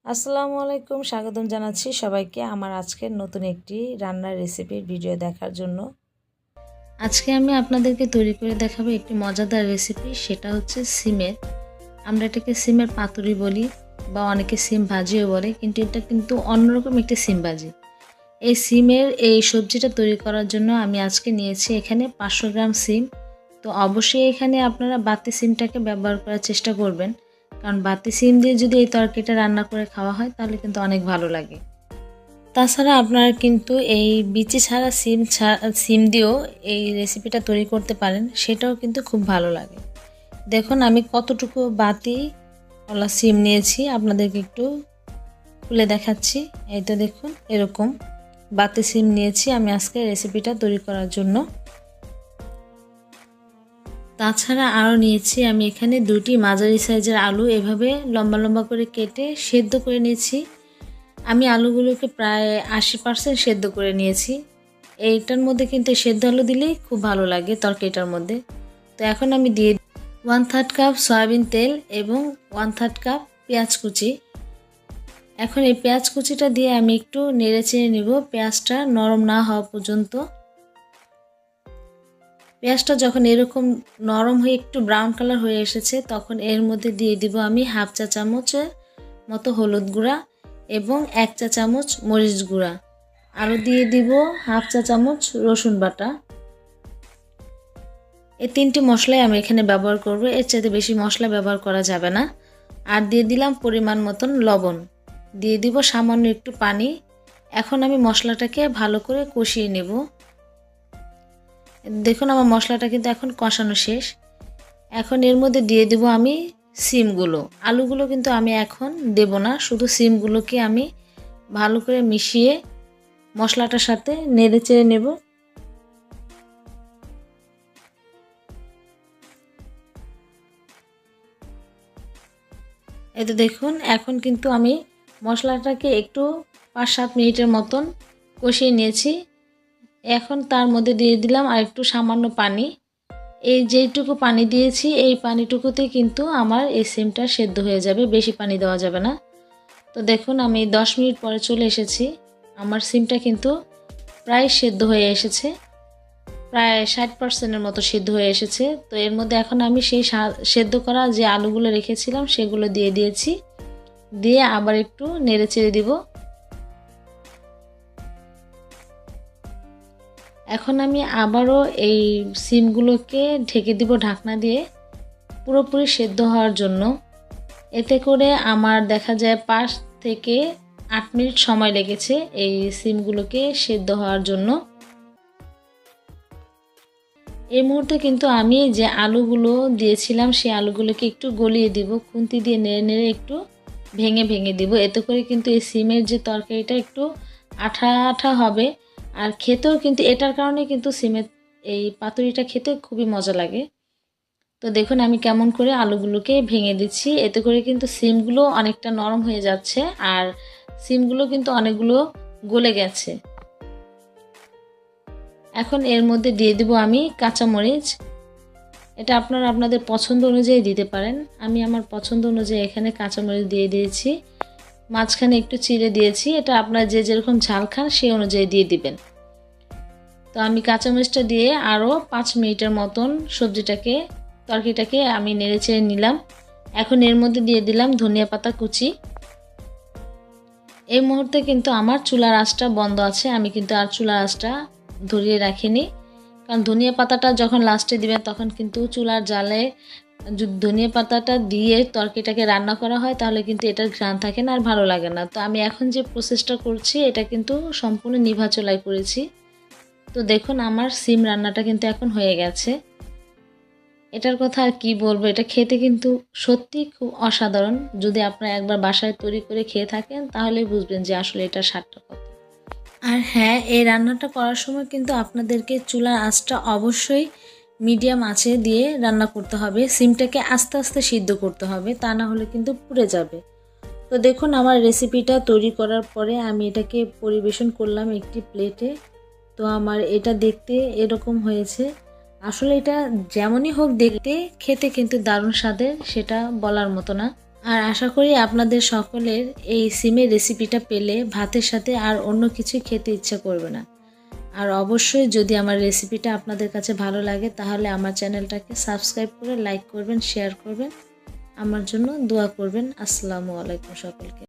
আসসালামু আলাইকুম, স্বাগতম জানাচ্ছি সবাইকে আমার আজকের নতুন একটি রান্নার রেসিপির ভিডিও দেখার জন্য। আজকে আমি আপনাদেরকে তৈরি করে দেখাবো একটি মজাদার রেসিপি, সেটা হচ্ছে সিমের। আমরা এটাকে সিমের পাতুরি বলি বা অনেকে সিম ভাজিও বলে, কিন্তু এটা কিন্তু অন্যরকম একটি সিম ভাজি। এই সিমের এই সবজিটা তৈরি করার জন্য আমি আজকে নিয়েছি এখানে 500 গ্রাম সিম। তো অবশ্যই এখানে আপনারা বাতি সিমটাকে ব্যবহার করার চেষ্টা করবেন, কারণ বাতি সিম দিয়ে যদি এই তরকারিটা রান্না করে খাওয়া হয় তাহলে কিন্তু অনেক ভালো লাগে। তাছাড়া আপনারা কিন্তু এই বিচি ছাড়া সিম দিয়েও এই রেসিপিটা তৈরি করতে পারেন, সেটাও কিন্তু খুব ভালো লাগে। দেখুন আমি কতটুকু বাতিওয়ালা সিম নিয়েছি, আপনাদেরকে একটু খুলে দেখাচ্ছি। এই তো দেখুন, এরকম বাতি সিম নিয়েছি আমি আজকে রেসিপিটা তৈরি করার জন্য। তাছাড়া আরও নিয়েছি আমি এখানে 2টি মাঝারি সাইজের আলু, এভাবে লম্বা লম্বা করে কেটে সেদ্ধ করে নিয়েছি। আমি আলুগুলোকে প্রায় 80% সেদ্ধ করে নিয়েছি। এইটার মধ্যে কিন্তু সেদ্ধ আলু দিলেই খুব ভালো লাগে তরকারিটার মধ্যে। তো এখন আমি দিয়ে 1/3 কাপ সয়াবিন তেল এবং 1/3 কাপ পেঁয়াজ কুচি। এখন এই পেঁয়াজ কুচিটা দিয়ে আমি একটু নেড়ে চেড়ে নিব, পেঁয়াজটা নরম না হওয়া পর্যন্ত। পেঁয়াজটা যখন এরকম নরম হয়ে একটু ব্রাউন কালার হয়ে এসেছে, তখন এর মধ্যে দিয়ে দিব আমি 1/2 চা চামচের মতো হলুদ গুঁড়া এবং 1 চা চামচ মরিচ গুঁড়া। আরও দিয়ে দিব 1/2 চা চামচ রসুন বাটা। এই 3টি মশলাই আমি এখানে ব্যবহার করব, এর চাইতে বেশি মশলা ব্যবহার করা যাবে না। আর দিয়ে দিলাম পরিমাণ মতন লবণ, দিয়ে দিব সামান্য একটু পানি। এখন আমি মশলাটাকে ভালো করে কষিয়ে নেব। দেখুন আমার মশলাটা কিন্তু এখন কষানো শেষ। এখন এর মধ্যে দিয়ে দেব আমি সিমগুলো। আলুগুলো কিন্তু আমি এখন দেব না, শুধু সিমগুলোকে আমি ভালো করে মিশিয়ে মশলাটার সাথে নেড়ে চেড়ে নেব। এই তো দেখুন, এখন কিন্তু আমি মশলাটাকে একটু 5-7 মিনিটের মতন কষিয়ে নিয়েছি। এখন তার মধ্যে দিয়ে দিলাম আর একটু সামান্য পানি। এই যেইটুকু পানি দিয়েছি এই পানিটুকুতে কিন্তু আমার এই সিমটা সেদ্ধ হয়ে যাবে, বেশি পানি দেওয়া যাবে না। তো দেখুন আমি 10 মিনিট পরে চলে এসেছি, আমার সিমটা কিন্তু প্রায় সেদ্ধ হয়ে এসেছে, প্রায় 60%-এর মতো সিদ্ধ হয়ে এসেছে। তো এর মধ্যে এখন আমি সেই সেদ্ধ করা যে আলুগুলো রেখেছিলাম সেগুলো দিয়ে দিয়েছি, দিয়ে আবার একটু নেড়ে চেড়ে দিব। এখন আমি আবারও এই সিমগুলোকে ঢেকে দিব ঢাকনা দিয়ে, পুরোপুরি সেদ্ধ হওয়ার জন্য। এতে করে আমার দেখা যায় 5 থেকে 8 মিনিট সময় লেগেছে এই সিমগুলোকে সেদ্ধ হওয়ার জন্য। এই মুহূর্তে কিন্তু আমি যে আলুগুলো দিয়েছিলাম সেই আলুগুলোকে একটু গলিয়ে দিব, খুন্তি দিয়ে নেড়ে নেড়ে একটু ভেঙে ভেঙে দিব। এতে করে কিন্তু এই সিমের যে তরকারিটা একটু আঠা আঠা হবে, আর খেতেও কিন্তু এটার কারণে কিন্তু সিমের এই পাতুরিটা খেতে খুবই মজা লাগে। তো দেখুন আমি কেমন করে আলুগুলোকে ভেঙে দিচ্ছি, এতে করে কিন্তু সিমগুলো অনেকটা নরম হয়ে যাচ্ছে আর সিমগুলো কিন্তু অনেকগুলো গলে গেছে। এখন এর মধ্যে দিয়ে দিব আমি কাঁচামরিচ। এটা আপনারা আপনাদের পছন্দ অনুযায়ী দিতে পারেন, আমি আমার পছন্দ অনুযায়ী এখানে কাঁচামরিচ দিয়ে দিয়েছি। মাঝখানে একটু চিড়ে দিয়েছি, এটা আপনারা যে যেরকম ঝাল খান সেই অনুযায়ী দিয়ে দিবেন। তো আমি কাঁচামরিচটা দিয়ে আরও 5 মিনিটের মতন তরকারিটাকে আমি নেড়ে চেড়ে নিলাম। এখন এর মধ্যে দিয়ে দিলাম ধনিয়া পাতা কুচি। এই মুহূর্তে কিন্তু আমার চুলার আঁচটা বন্ধ আছে, আমি কিন্তু আর চুলার আঁচটা ধরিয়ে রাখিনি, কারণ ধনিয়া পাতাটা যখন লাস্টে দিবেন তখন কিন্তু চুলার জালে যদি ধনিয়া পাতাটা দিয়ে তরকারিটাকে রান্না করা হয় তাহলে কিন্তু এটার ঘ্রাণ থাকে না আর ভালো লাগে না। তো আমি এখন যে প্রসেসটা করছি এটা কিন্তু সম্পূর্ণ নিভা চুলায় করেছি। তো দেখুন আমার সিম রান্নাটা কিন্তু এখন হয়ে গেছে। এটার কথা আর কি বলবো, এটা খেতে কিন্তু সত্যি খুব অসাধারণ। যদি আপনারা একবার বাসায় তৈরি করে খেয়ে থাকেন তাহলেই বুঝবেন যে আসলে এটার স্বাদটা কত। আর হ্যাঁ, এই রান্নাটা করার সময় কিন্তু আপনাদেরকে চুলার আঁচটা অবশ্যই মিডিয়াম আঁচে দিয়ে রান্না করতে হবে, সিমটাকে আস্তে আস্তে সিদ্ধ করতে হবে, তা না হলে কিন্তু পুড়ে যাবে। তো দেখুন আমার রেসিপিটা তৈরি করার পরে আমি এটাকে পরিবেশন করলাম একটি প্লেটে। তো আমার এটা দেখতে এরকম হয়েছে, আসলে এটা যেমনই হোক দেখতে, খেতে কিন্তু দারুণ স্বাদের, সেটা বলার মতো না। আর আশা করি আপনাদের সকলের এই সিমের রেসিপিটা পেলে ভাতের সাথে আর অন্য কিছু খেতে ইচ্ছে করবে না। আর অবশ্যই যদি আমার রেসিপিটা আপনাদের কাছে ভালো লাগে তাহলে আমার চ্যানেলটাকে সাবস্ক্রাইব করে লাইক করবেন, শেয়ার করবেন, আমার জন্য দোয়া করবেন। আসসালামু আলাইকুম সকলকে।